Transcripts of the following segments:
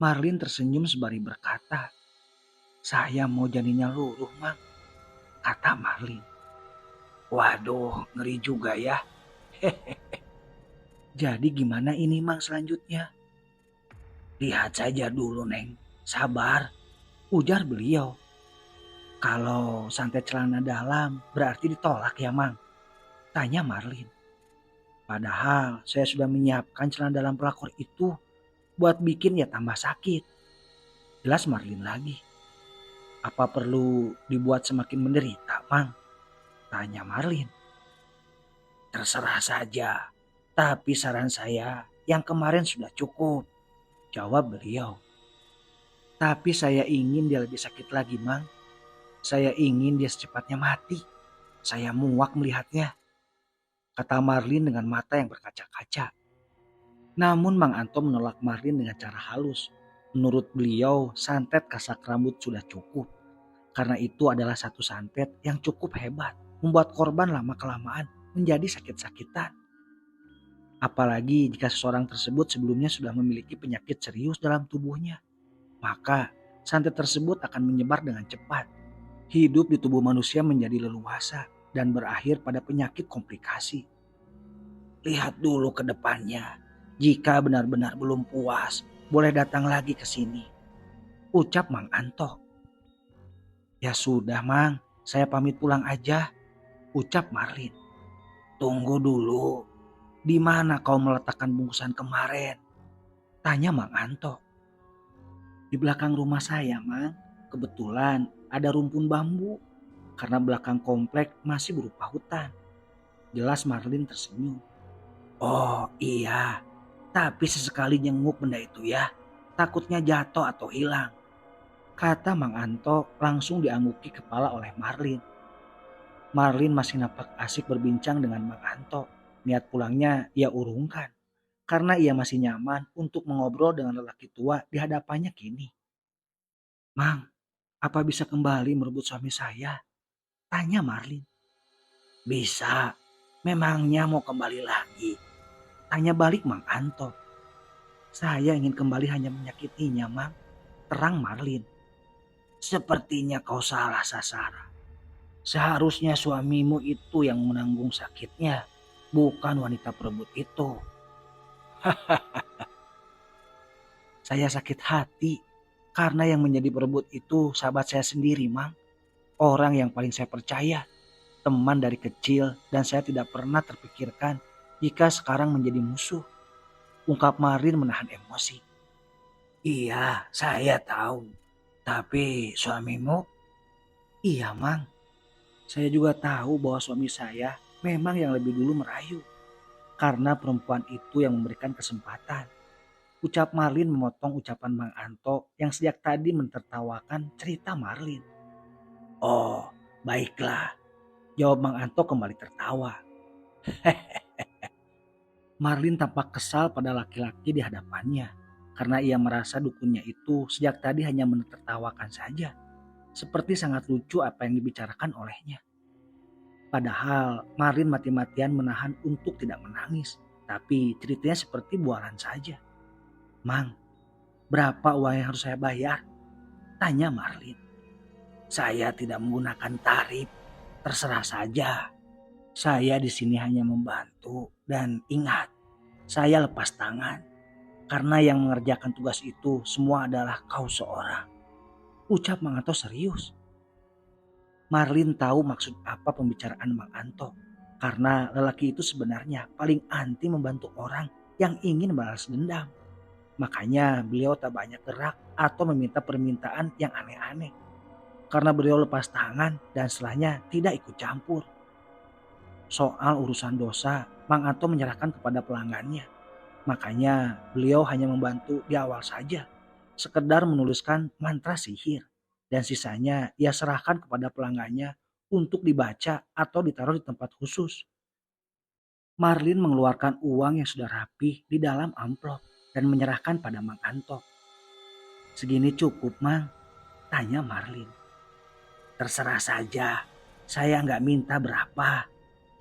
Marlin tersenyum sembari berkata, "Saya mau janinnya luruh, Mang," kata Marlin. "Waduh, ngeri juga ya. Jadi gimana ini, Mang, selanjutnya?" "Lihat saja dulu, Neng. Sabar," ujar beliau. "Kalau santet celana dalam berarti ditolak ya, Mang?" tanya Marlin. "Padahal saya sudah menyiapkan celana dalam pelakor itu buat bikin ya tambah sakit." Jelas Marlin lagi. "Apa perlu dibuat semakin menderita, Mang?" tanya Marlin. "Terserah saja, tapi saran saya yang kemarin sudah cukup," jawab beliau. "Tapi saya ingin dia lebih sakit lagi, Mang. Saya ingin dia secepatnya mati. Saya muak melihatnya," kata Marlin dengan mata yang berkaca-kaca. Namun Mang Anto menolak Marlin dengan cara halus. Menurut beliau, santet kasak rambut sudah cukup. Karena itu adalah satu santet yang cukup hebat, membuat korban lama-kelamaan menjadi sakit-sakitan. Apalagi jika seseorang tersebut sebelumnya sudah memiliki penyakit serius dalam tubuhnya, maka santet tersebut akan menyebar dengan cepat. Hidup di tubuh manusia menjadi leluasa dan berakhir pada penyakit komplikasi. "Lihat dulu ke depannya. Jika benar-benar belum puas, boleh datang lagi ke sini," ucap Mang Anto. "Ya sudah, Mang. Saya pamit pulang aja," ucap Marlin. "Tunggu dulu. Di mana kau meletakkan bungkusan kemarin?" tanya Mang Anto. "Di belakang rumah saya, Mang. Kebetulan ada rumpun bambu karena belakang komplek masih berupa hutan," jelas Marlin tersenyum. "Oh iya, tapi sesekali nyenguk benda itu ya. Takutnya jatuh atau hilang," kata Mang Anto langsung diangguki kepala oleh Marlin. Marlin masih nampak asik berbincang dengan Mang Anto. Niat pulangnya ia urungkan karena ia masih nyaman untuk mengobrol dengan lelaki tua di hadapannya kini. "Mang, apa bisa kembali merebut suami saya?" tanya Marlin. "Bisa, memangnya mau kembali lagi?" tanya balik Mang Anto. "Saya ingin kembali hanya menyakitinya, Mang," terang Marlin. "Sepertinya kau salah sasaran. Seharusnya suamimu itu yang menanggung sakitnya, bukan wanita perebut itu." "Saya sakit hati karena yang menjadi perebut itu sahabat saya sendiri, Mang. Orang yang paling saya percaya, teman dari kecil, dan saya tidak pernah terpikirkan jika sekarang menjadi musuh," ungkap Marlin menahan emosi. "Iya, saya tahu. Tapi suamimu?" "Iya, Mang. Saya juga tahu bahwa suami saya memang yang lebih dulu merayu. Karena perempuan itu yang memberikan kesempatan," ucap Marlin memotong ucapan Mang Anto yang sejak tadi mentertawakan cerita Marlin. "Oh, baiklah," jawab Mang Anto kembali tertawa. Marlin tampak kesal pada laki-laki di hadapannya karena ia merasa dukunnya itu sejak tadi hanya menertawakan saja. Seperti sangat lucu apa yang dibicarakan olehnya. Padahal Marlin mati-matian menahan untuk tidak menangis. Tapi ceritanya seperti bualan saja. "Mang, berapa uang yang harus saya bayar?" tanya Marlin. "Saya tidak menggunakan tarif. Terserah saja. Saya di sini hanya membantu. Dan ingat, saya lepas tangan. Karena yang mengerjakan tugas itu semua adalah kau seorang," ucap Mang Anto serius. Marlin tahu maksud apa pembicaraan Mang Anto. Karena lelaki itu sebenarnya paling anti membantu orang yang ingin balas dendam. Makanya beliau tak banyak gerak atau meminta permintaan yang aneh-aneh. Karena beliau lepas tangan dan setelahnya tidak ikut campur. Soal urusan dosa, Mang Anto menyerahkan kepada pelanggannya. Makanya beliau hanya membantu di awal saja. Sekedar menuliskan mantra sihir. Dan sisanya ia serahkan kepada pelanggannya untuk dibaca atau ditaruh di tempat khusus. Marlin mengeluarkan uang yang sudah rapih di dalam amplop dan menyerahkan pada Mang Anto. "Segini cukup, Mang?" tanya Marlin. "Terserah saja, saya nggak minta berapa,"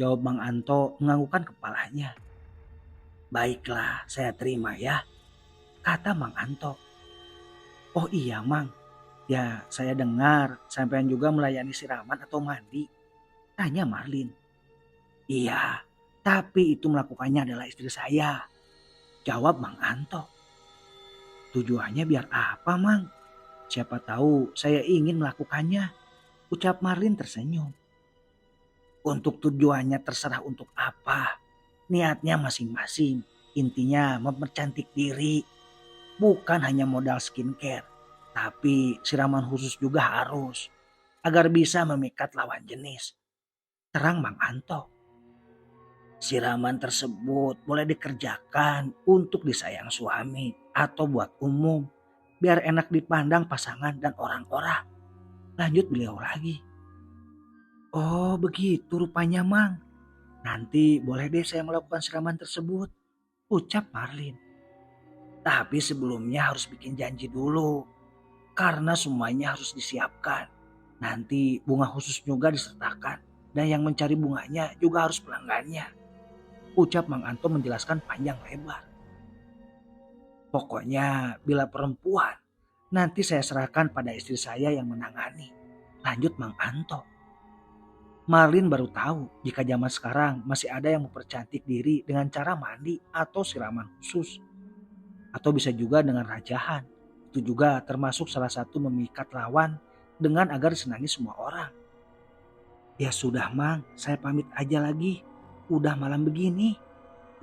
jawab Mang Anto menganggukkan kepalanya. "Baiklah, saya terima ya," kata Mang Anto. Oh iya Mang, ya saya dengar sampean juga melayani siraman atau mandi. Tanya Marlin. Iya, tapi itu melakukannya adalah istri saya. Jawab Mang Anto. Tujuannya biar apa Mang? Siapa tahu saya ingin melakukannya. Ucap Marlin tersenyum. Untuk tujuannya terserah untuk apa. Niatnya masing-masing. Intinya mempercantik diri. Bukan hanya modal skincare. Tapi siraman khusus juga harus. Agar bisa memikat lawan jenis. Terang Mang Anto. Siraman tersebut boleh dikerjakan untuk disayang suami atau buat umum. Biar enak dipandang pasangan dan orang-orang. Lanjut beliau lagi. Oh begitu rupanya Mang. Nanti boleh deh saya melakukan siraman tersebut. Ucap Marlin. Tapi sebelumnya harus bikin janji dulu. Karena semuanya harus disiapkan. Nanti bunga khusus juga disertakan. Dan yang mencari bunganya juga harus pelanggannya. Ucap Mang Anto menjelaskan panjang lebar. Pokoknya bila perempuan, nanti saya serahkan pada istri saya yang menangani. Lanjut Mang Anto. Marlin baru tahu jika zaman sekarang masih ada yang mempercantik diri dengan cara mandi atau siraman khusus. Atau bisa juga dengan rajahan. Itu juga termasuk salah satu memikat lawan dengan agar disenangi semua orang. Ya sudah Mang, saya pamit aja lagi. Udah malam begini.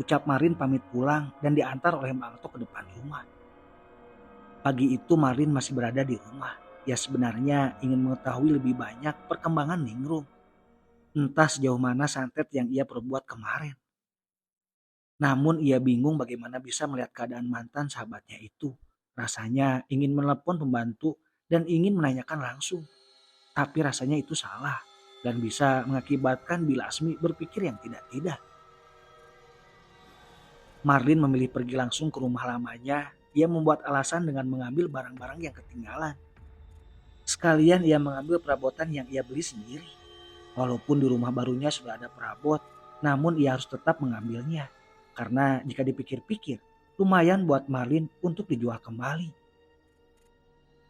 Ucap Marin pamit pulang dan diantar oleh Mang Anto ke depan rumah. Pagi itu Marin masih berada di rumah. Ya sebenarnya ingin mengetahui lebih banyak perkembangan Ningrum. Entah sejauh mana santet yang ia perbuat kemarin. Namun ia bingung bagaimana bisa melihat keadaan mantan sahabatnya itu. Rasanya ingin menelepon pembantu dan ingin menanyakan langsung. Tapi rasanya itu salah dan bisa mengakibatkan Bilasmi berpikir yang tidak-tidak. Marlin memilih pergi langsung ke rumah lamanya. Ia membuat alasan dengan mengambil barang-barang yang ketinggalan. Sekalian ia mengambil perabotan yang ia beli sendiri. Walaupun di rumah barunya sudah ada perabot, namun ia harus tetap mengambilnya. Karena jika dipikir-pikir, lumayan buat Marlin untuk dijual kembali.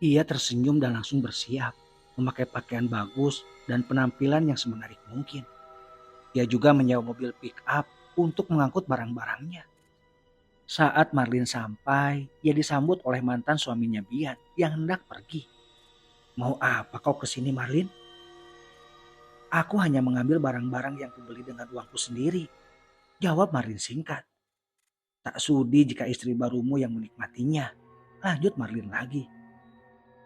Ia tersenyum dan langsung bersiap, memakai pakaian bagus dan penampilan yang semenarik mungkin. Ia juga menyewa mobil pick up untuk mengangkut barang-barangnya. Saat Marlin sampai, ia disambut oleh mantan suaminya Bian yang hendak pergi. Mau apa kau kesini Marlin? Aku hanya mengambil barang-barang yang kubeli dengan uangku sendiri. Jawab Marlin singkat. Tak sudi jika istri barumu yang menikmatinya. Lanjut Marlin lagi.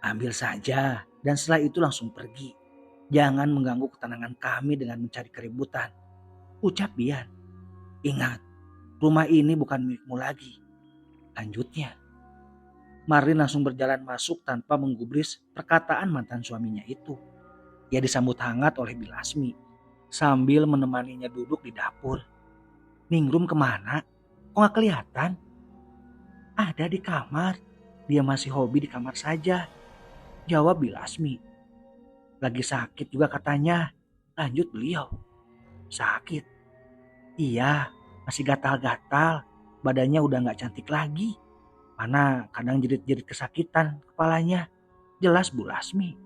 Ambil saja dan setelah itu langsung pergi. Jangan mengganggu ketenangan kami dengan mencari keributan. Ucap Bian. Ingat, rumah ini bukan milikmu lagi. Lanjutnya. Marlin langsung berjalan masuk tanpa menggubris perkataan mantan suaminya itu. Ia disambut hangat oleh Bilasmi sambil menemaninya duduk di dapur. Ningrum kemana? Kok gak kelihatan? Ada di kamar. Dia masih hobi di kamar saja. Jawab Bilasmi. Lagi sakit juga katanya. Lanjut beliau. Sakit? Iya, masih gatal-gatal. Badannya udah gak cantik lagi. Mana kadang jerit-jerit kesakitan kepalanya. Jelas Bu Lasmi.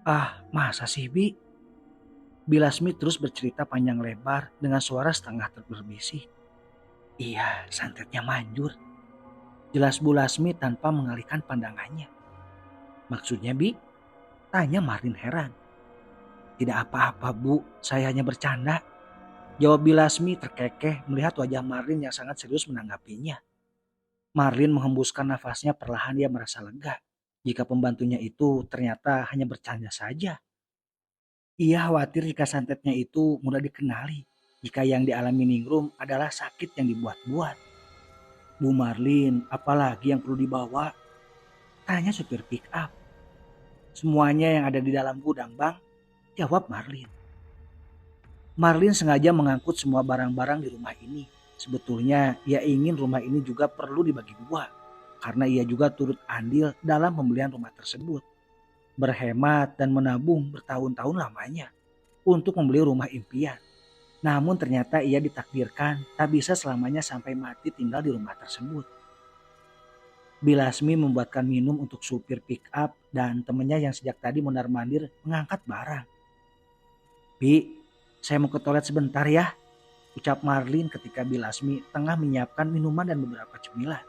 Ah, masa sih Bi? Bilasmi terus bercerita panjang lebar dengan suara setengah terberbisik. Iya, santetnya manjur. Jelas Bu Lasmi tanpa mengalihkan pandangannya. Maksudnya Bi? Tanya Marlin heran. Tidak apa-apa Bu, saya hanya bercanda. Jawab Bilasmi terkekeh melihat wajah Marlin yang sangat serius menanggapinya. Marlin menghembuskan nafasnya perlahan dia merasa lega. Jika pembantunya itu ternyata hanya bercanda saja. Ia khawatir jika santetnya itu mudah dikenali. Jika yang dialami Ningrum adalah sakit yang dibuat-buat. Bu Marlin, apalagi yang perlu dibawa? Tanya supir pick up. Semuanya yang ada di dalam gudang bang, jawab Marlin. Marlin sengaja mengangkut semua barang-barang di rumah ini. Sebetulnya ia ingin rumah ini juga perlu dibagi dua. Karena ia juga turut andil dalam pembelian rumah tersebut. Berhemat dan menabung bertahun-tahun lamanya untuk membeli rumah impian. Namun ternyata ia ditakdirkan tak bisa selamanya sampai mati tinggal di rumah tersebut. Bilasmi membuatkan minum untuk supir pick up dan temennya yang sejak tadi mondar-mandir mengangkat barang. Bi, saya mau ke toilet sebentar ya, ucap Marlin ketika Bilasmi tengah menyiapkan minuman dan beberapa cemilan.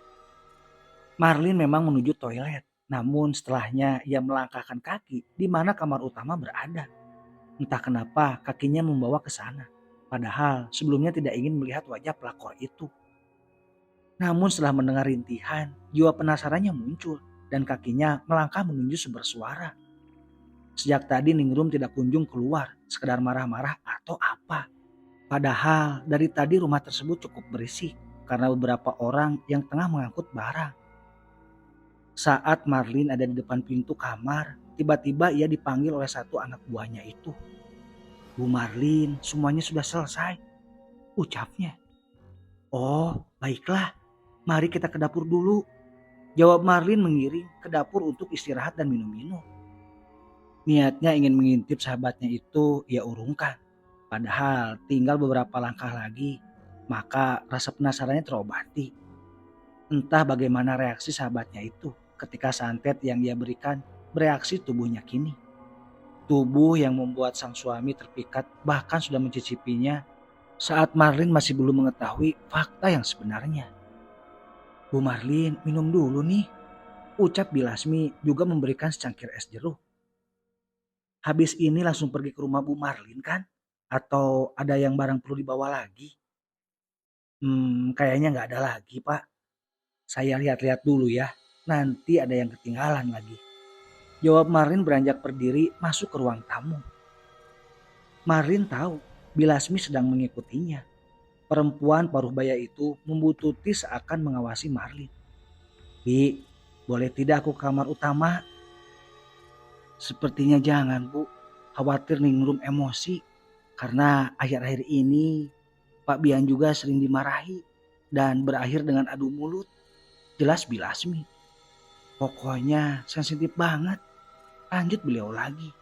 Marlin memang menuju toilet, namun setelahnya ia melangkahkan kaki di mana kamar utama berada. Entah kenapa kakinya membawa ke sana, padahal sebelumnya tidak ingin melihat wajah pelakor itu. Namun setelah mendengar rintihan, jiwa penasarannya muncul dan kakinya melangkah menuju sumber suara. Sejak tadi Ningrum tidak kunjung keluar, sekedar marah-marah atau apa. Padahal dari tadi rumah tersebut cukup berisik karena beberapa orang yang tengah mengangkut barang. Saat Marlin ada di depan pintu kamar, tiba-tiba ia dipanggil oleh satu anak buahnya itu. Bu Marlin, semuanya sudah selesai, ucapnya. Oh, baiklah, mari kita ke dapur dulu, jawab Marlin mengiring ke dapur untuk istirahat dan minum-minum. Niatnya ingin mengintip sahabatnya itu ia urungkan. Padahal tinggal beberapa langkah lagi, maka rasa penasarannya terobati. Entah bagaimana reaksi sahabatnya itu ketika santet yang ia berikan bereaksi tubuhnya kini. Tubuh yang membuat sang suami terpikat bahkan sudah mencicipinya saat Marlin masih belum mengetahui fakta yang sebenarnya. Bu Marlin, minum dulu nih, ucap Bilasmi juga memberikan secangkir es jeruk. Habis ini langsung pergi ke rumah Bu Marlin kan? Atau ada yang barang perlu dibawa lagi? Kayaknya nggak ada lagi Pak. Saya lihat-lihat dulu ya, nanti ada yang ketinggalan lagi. Jawab Marlin beranjak berdiri masuk ke ruang tamu. Marlin tahu Bilasmi sedang mengikutinya. Perempuan paruh baya itu membututi seakan mengawasi Marlin. Bi, boleh tidak aku ke kamar utama? Sepertinya jangan Bu, khawatir Ningrum emosi. Karena akhir-akhir ini Pak Bian juga sering dimarahi dan berakhir dengan adu mulut. Jelas Bilasmi. Pokoknya sensitif banget. Lanjut beliau lagi.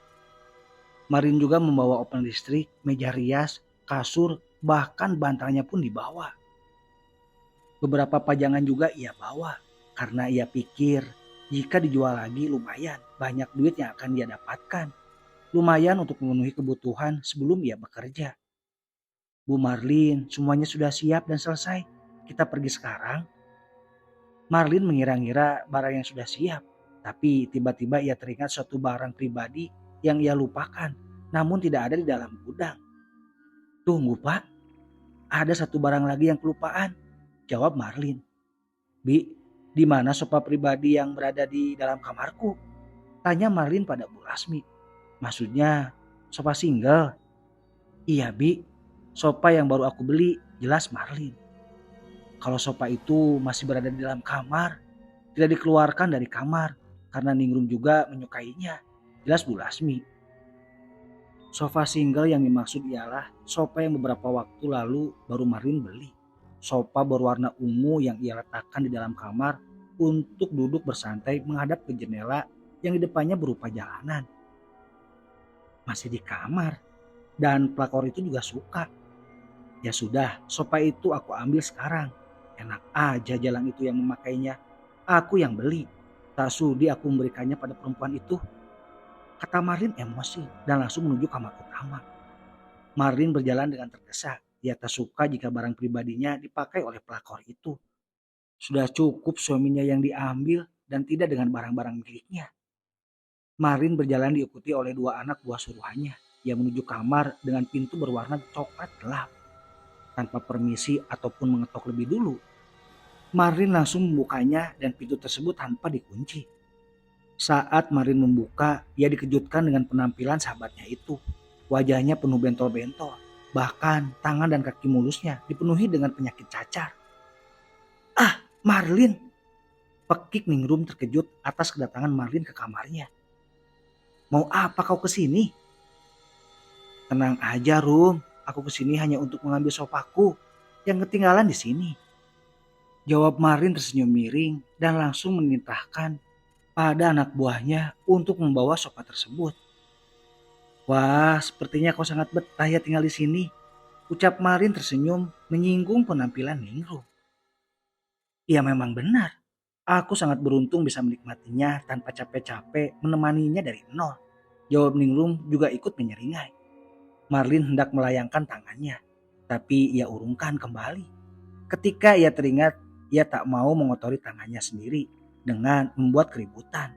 Marin juga membawa open listrik, meja rias, kasur, bahkan bantalnya pun dibawa. Beberapa pajangan juga ia bawa karena ia pikir jika dijual lagi lumayan banyak duit yang akan dia dapatkan. Lumayan untuk memenuhi kebutuhan sebelum ia bekerja. Bu Marlin, semuanya sudah siap dan selesai. Kita pergi sekarang. Marlin mengira-ngira barang yang sudah siap. Tapi tiba-tiba ia teringat suatu barang pribadi yang ia lupakan. Namun tidak ada di dalam gudang. Tunggu Pak, ada satu barang lagi yang kelupaan. Jawab Marlin. Bi, di mana sofa pribadi yang berada di dalam kamarku? Tanya Marlin pada Bu Lasmi. Maksudnya sofa single? Iya Bi, sofa yang baru aku beli, jelas Marlin. Kalau sofa itu masih berada di dalam kamar, tidak dikeluarkan dari kamar karena Ningrum juga menyukainya, jelas Bu Lasmi. Sofa single yang dimaksud ialah sofa yang beberapa waktu lalu baru Marlin beli. Sofa berwarna ungu yang ia letakkan di dalam kamar untuk duduk bersantai menghadap ke jendela yang di depannya berupa jalanan. Masih di kamar dan pelakor itu juga suka. Ya sudah, sofa itu aku ambil sekarang. Enak aja jalan itu yang memakainya. Aku yang beli. Tak sudi aku memberikannya pada perempuan itu. Kata Marlin emosi dan langsung menuju kamar utama. Marlin berjalan dengan tergesa. Ia tak suka jika barang pribadinya dipakai oleh pelakor itu. Sudah cukup suaminya yang diambil dan tidak dengan barang-barang miliknya. Marlin berjalan diikuti oleh dua anak buah suruhannya. Ia menuju kamar dengan pintu berwarna coklat gelap. Tanpa permisi ataupun mengetok lebih dulu, Marlin langsung membukanya dan pintu tersebut tanpa dikunci. Saat Marlin membuka, ia dikejutkan dengan penampilan sahabatnya itu. Wajahnya penuh bentol-bentol, bahkan tangan dan kaki mulusnya dipenuhi dengan penyakit cacar. Ah, Marlin! Pekik Ningrum terkejut atas kedatangan Marlin ke kamarnya. Mau apa kau kesini? Tenang aja Rum, aku kesini hanya untuk mengambil sofaku yang ketinggalan di sini. Jawab Marlin tersenyum miring dan langsung menitahkan pada anak buahnya untuk membawa sofa tersebut. Wah, sepertinya kau sangat betah ya tinggal di sini. Ucap Marlin tersenyum menyinggung penampilan Ningrum. Ia memang benar. Aku sangat beruntung bisa menikmatinya tanpa capek-capek menemaninya dari nol. Jawab Ningrum juga ikut menyeringai. Marlin hendak melayangkan tangannya, tapi ia urungkan kembali. Ketika ia teringat, ia tak mau mengotori tangannya sendiri dengan membuat keributan.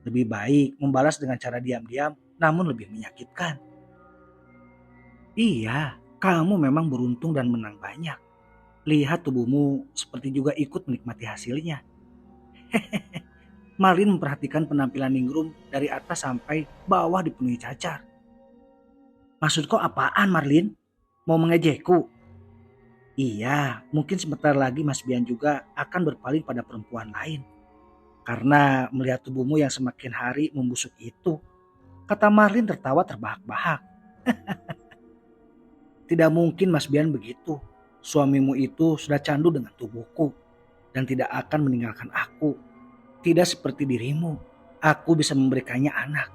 Lebih baik membalas dengan cara diam-diam namun lebih menyakitkan. Iya, kamu memang beruntung dan menang banyak. Lihat tubuhmu seperti juga ikut menikmati hasilnya. Marlin memperhatikan penampilan Ningrum dari atas sampai bawah dipenuhi cacar. Maksud kau apaan Marlin? Mau mengejekku? Iya, mungkin sebentar lagi Mas Bian juga akan berpaling pada perempuan lain. Karena melihat tubuhmu yang semakin hari membusuk itu, kata Marlin tertawa terbahak-bahak. Tidak mungkin Mas Bian begitu. Suamimu itu sudah candu dengan tubuhku dan tidak akan meninggalkan aku. Tidak seperti dirimu. Aku bisa memberikannya anak.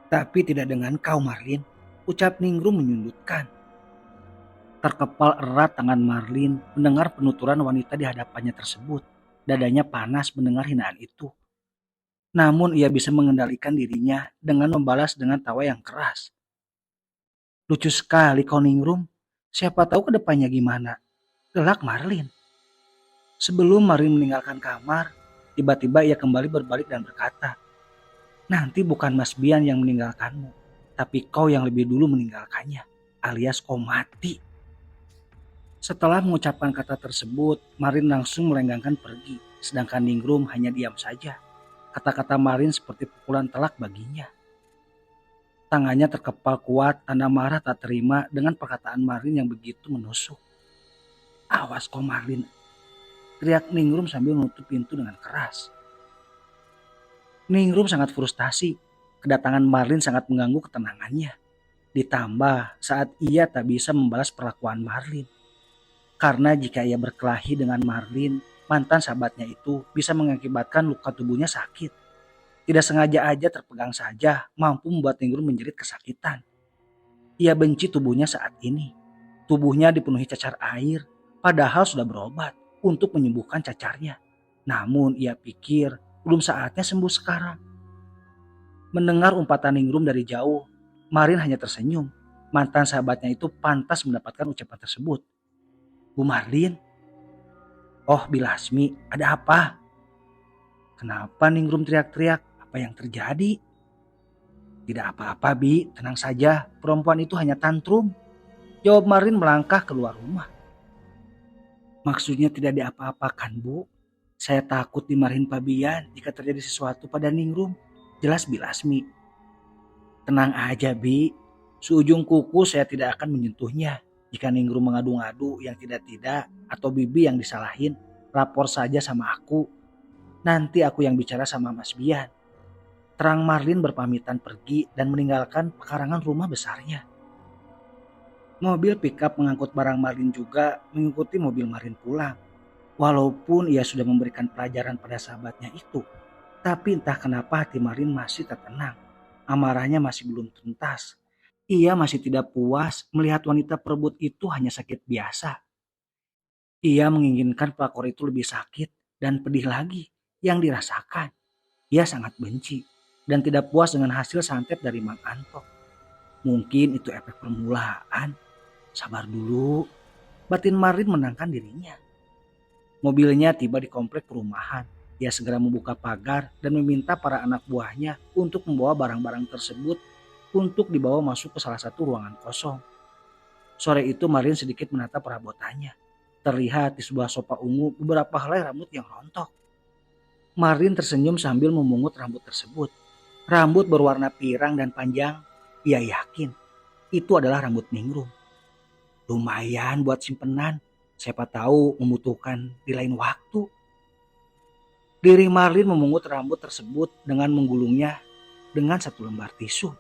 Tapi tidak dengan kau Marlin. Ucap Ningrum menyundutkan. Terkepal erat tangan Marlin mendengar penuturan wanita di hadapannya tersebut. Dadanya panas mendengar hinaan itu. Namun ia bisa mengendalikan dirinya dengan membalas dengan tawa yang keras. Lucu sekali kau Ningrum. Siapa tahu kedepannya gimana. Gelak Marlin. Sebelum Marlin meninggalkan kamar, tiba-tiba ia kembali berbalik dan berkata, nanti bukan Mas Bian yang meninggalkanmu, tapi kau yang lebih dulu meninggalkannya, alias kau mati. Setelah mengucapkan kata tersebut, Marin langsung melenggangkan pergi, sedangkan Ningrum hanya diam saja. Kata-kata Marin seperti pukulan telak baginya. Tangannya terkepal kuat, tanda marah tak terima dengan perkataan Marin yang begitu menusuk. Awas kau Marlin, teriak Ningrum sambil menutup pintu dengan keras. Ningrum sangat frustasi, kedatangan Marlin sangat mengganggu ketenangannya. Ditambah saat ia tak bisa membalas perlakuan Marlin. Karena jika ia berkelahi dengan Marlin, mantan sahabatnya itu bisa mengakibatkan luka tubuhnya sakit. Tidak sengaja aja terpegang saja mampu membuat Ningrum menjerit kesakitan. Ia benci tubuhnya saat ini. Tubuhnya dipenuhi cacar air, padahal sudah berobat untuk menyembuhkan cacarnya. Namun ia pikir belum saatnya sembuh sekarang. Mendengar umpatan Ningrum dari jauh, Marin hanya tersenyum. Mantan sahabatnya itu pantas mendapatkan ucapan tersebut. Bu Marlin? Oh Bilasmi, ada apa? Kenapa Ningrum teriak-teriak? Apa yang terjadi? Tidak apa-apa Bi, tenang saja. Perempuan itu hanya tantrum. Jawab Marin melangkah keluar rumah. Maksudnya tidak diapa-apakan Bu. Saya takut dimarahin Pak Bian jika terjadi sesuatu pada Ningrum. Jelas Bilasmi. Tenang aja Bi. Seujung kuku saya tidak akan menyentuhnya. Jika Ningrum mengadu-ngadu yang tidak-tidak atau Bibi yang disalahin, lapor saja sama aku. Nanti aku yang bicara sama Mas Bian. Terang Marlin berpamitan pergi dan meninggalkan pekarangan rumah besarnya. Mobil pickup mengangkut barang Marlin juga mengikuti mobil Marlin pulang. Walaupun ia sudah memberikan pelajaran pada sahabatnya itu, tapi entah kenapa hati Marlin masih tak tenang. Amarahnya masih belum tuntas. Ia masih tidak puas melihat wanita perebut itu hanya sakit biasa. Ia menginginkan pelakor itu lebih sakit dan pedih lagi yang dirasakan. Ia sangat benci dan tidak puas dengan hasil santet dari Mang Antok. Mungkin itu efek permulaan. Sabar dulu. Batin Marlin menenangkan dirinya. Mobilnya tiba di komplek perumahan. Ia segera membuka pagar dan meminta para anak buahnya untuk membawa barang-barang tersebut untuk dibawa masuk ke salah satu ruangan kosong. Sore itu Marlin sedikit menatap perabotannya. Terlihat di sebuah sofa ungu beberapa helai rambut yang rontok. Marlin tersenyum sambil memungut rambut tersebut. Rambut berwarna pirang dan panjang. Ia yakin itu adalah rambut Ningrum. Lumayan buat simpenan. Siapa tahu membutuhkan di lain waktu. Diri Marlin memungut rambut tersebut dengan menggulungnya dengan satu lembar tisu.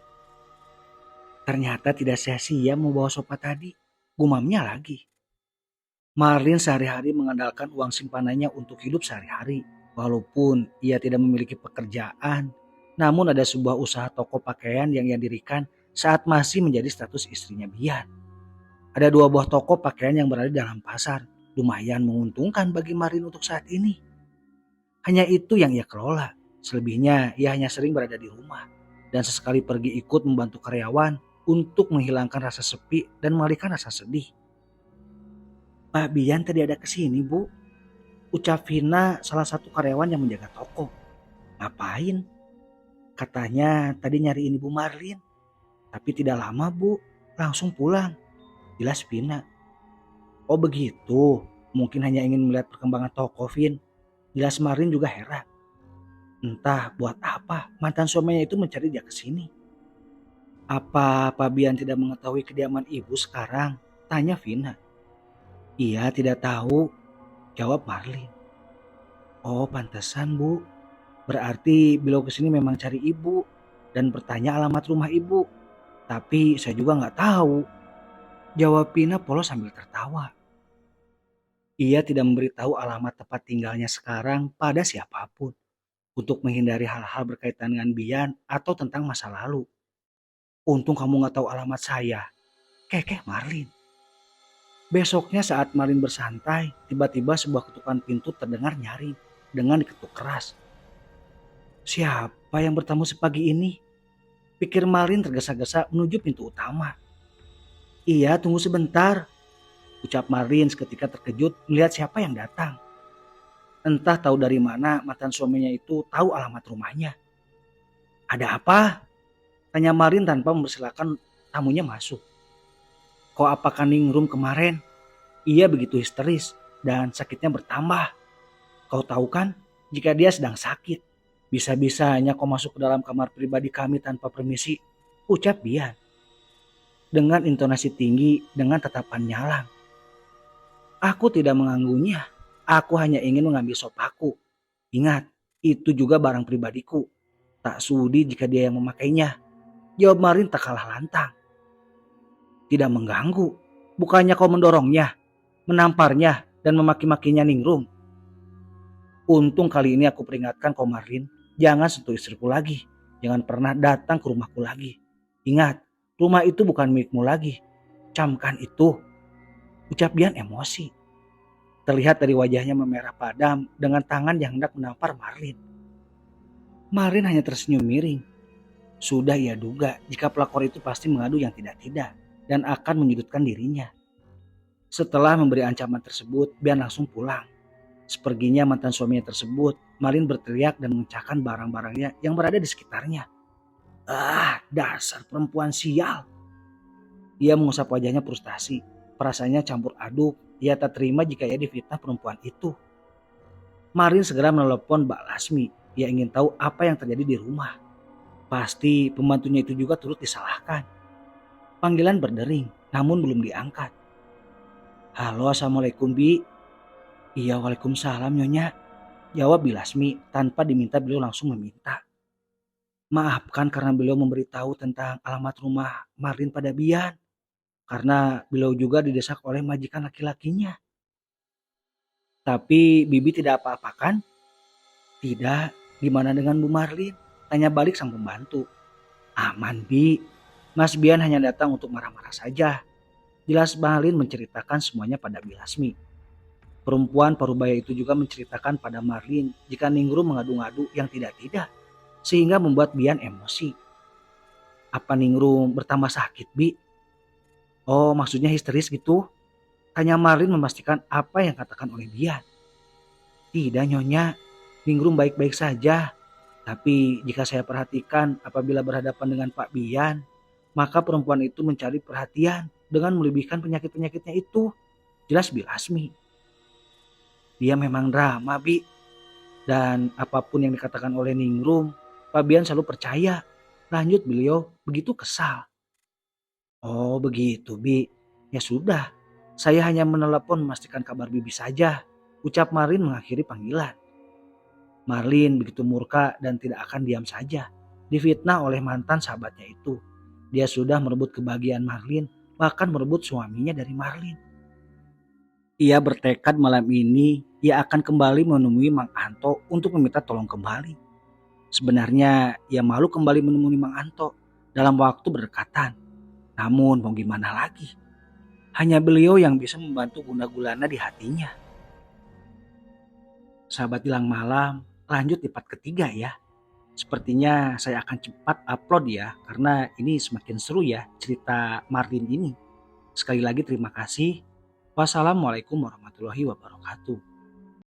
Ternyata tidak sia-sia membawa sofa tadi. Gumamnya lagi. Marlin sehari-hari mengandalkan uang simpanannya untuk hidup sehari-hari. Walaupun ia tidak memiliki pekerjaan, namun ada sebuah usaha toko pakaian yang ia dirikan saat masih menjadi status istrinya Bian. Ada 2 buah toko pakaian yang berada di dalam pasar. Lumayan menguntungkan bagi Marlin untuk saat ini. Hanya itu yang ia kelola. Selebihnya ia hanya sering berada di rumah dan sesekali pergi ikut membantu karyawan untuk menghilangkan rasa sepi dan mengalihkan rasa sedih. Pak Bian tadi ada kesini bu, ucap Vina salah satu karyawan yang menjaga toko. Ngapain? Katanya tadi nyariin Ibu Marlin. Tapi tidak lama bu, langsung pulang. Jelas Vina. Oh begitu, mungkin hanya ingin melihat perkembangan toko Vin. Jelas Marlin juga heran. Entah buat apa mantan suaminya itu mencari dia ke sini. Apa Pak Bian tidak mengetahui kediaman ibu sekarang? Tanya Vina. Iya tidak tahu, jawab Marlin. Oh pantesan bu, berarti beliau kesini memang cari ibu dan bertanya alamat rumah ibu. Tapi saya juga nggak tahu, jawab Vina polos sambil tertawa. Ia tidak memberitahu alamat tempat tinggalnya sekarang pada siapapun untuk menghindari hal-hal berkaitan dengan Bian atau tentang masa lalu. Untung kamu nggak tahu alamat saya, kekeh Marlin. Besoknya saat Marlin bersantai, tiba-tiba sebuah ketukan pintu terdengar nyaring dengan diketuk keras. Siapa yang bertamu sepagi ini? Pikir Marlin tergesa-gesa menuju pintu utama. Iya, tunggu sebentar, ucap Marlin seketika terkejut melihat siapa yang datang. Entah tahu dari mana mantan suaminya itu tahu alamat rumahnya. Ada apa? Tanya Marlin tanpa mempersilahkan tamunya masuk. Kok apakah Ningrum kemarin? Ia begitu histeris dan sakitnya bertambah. Kau tahu kan jika dia sedang sakit. Bisa-bisanya kau masuk ke dalam kamar pribadi kami tanpa permisi. Ucap dia. Dengan intonasi tinggi dengan tatapan nyalang. Aku tidak mengganggunya. Aku hanya ingin mengambil sop aku. Ingat, itu juga barang pribadiku. Tak sudi jika dia yang memakainya. Jawab Marin tak kalah lantang. Tidak mengganggu. Bukannya kau mendorongnya, menamparnya, dan memaki-makinya Ningrum. Untung kali ini aku peringatkan kau Marlin, jangan sentuh istriku lagi. Jangan pernah datang ke rumahku lagi. Ingat, rumah itu bukan milikmu lagi. Camkan itu. Ucap Bian emosi. Terlihat dari wajahnya memerah padam dengan tangan yang hendak menampar Marlin. Marlin hanya tersenyum miring. Sudah ia duga jika pelakor itu pasti mengadu yang tidak-tidak dan akan menyudutkan dirinya. Setelah memberi ancaman tersebut, Bian langsung pulang. Seperginya mantan suaminya tersebut, Marlin berteriak dan memecahkan barang-barangnya yang berada di sekitarnya. Ah, dasar perempuan sial. Ia mengusap wajahnya frustasi. Perasaannya campur aduk. Ia tak terima jika ia difitnah perempuan itu. Marlin segera menelepon Mbak Lasmi. Ia ingin tahu apa yang terjadi di rumah. Pasti pembantunya itu juga turut disalahkan. Panggilan berdering, namun belum diangkat. Halo, assalamualaikum Bi. Iya, waalaikumsalam Nyonya. Jawab Bilasmi tanpa diminta beliau langsung meminta. Maafkan karena beliau memberitahu tentang alamat rumah Marlin pada Bian. Karena beliau juga didesak oleh majikan laki-lakinya. Tapi Bibi tidak apa-apa kan? Tidak, gimana dengan Bu Marlin? Tanya balik sang pembantu. Aman Bi, Mas Bian hanya datang untuk marah-marah saja. Jelas Marlin menceritakan semuanya pada Bilasmi. Perempuan parubaya itu juga menceritakan pada Marlin jika Ningrum mengadu-ngadu yang tidak-tidak. Sehingga membuat Bian emosi. Apa Ningrum bertambah sakit Bi? Oh maksudnya histeris gitu? Tanya Marlin memastikan apa yang katakan oleh Bian. Tidak Nyonya, Ningrum baik-baik saja. Tapi jika saya perhatikan apabila berhadapan dengan Pak Bian, maka perempuan itu mencari perhatian dengan melebihkan penyakit-penyakitnya itu. Jelas Bilasmi. Dia memang drama Bi. Dan apapun yang dikatakan oleh Ningrum, Pak Bian selalu percaya. Lanjut beliau begitu kesal. Oh begitu Bi. Ya sudah, saya hanya menelepon memastikan kabar Bibi saja. Ucap Marlin mengakhiri panggilan. Marlin begitu murka dan tidak akan diam saja. Difitnah oleh mantan sahabatnya itu. Dia sudah merebut kebahagiaan Marlin, bahkan merebut suaminya dari Marlin. Ia bertekad malam ini ia akan kembali menemui Mang Anto untuk meminta tolong kembali. Sebenarnya ia malu kembali menemui Mang Anto dalam waktu berdekatan. Namun mau gimana lagi? Hanya beliau yang bisa membantu guna gulana di hatinya. Sahabat Hilang Malam, lanjut di part ketiga ya. Sepertinya saya akan cepat upload ya, karena ini semakin seru ya cerita Marlin ini. Sekali lagi terima kasih. Wassalamualaikum warahmatullahi wabarakatuh.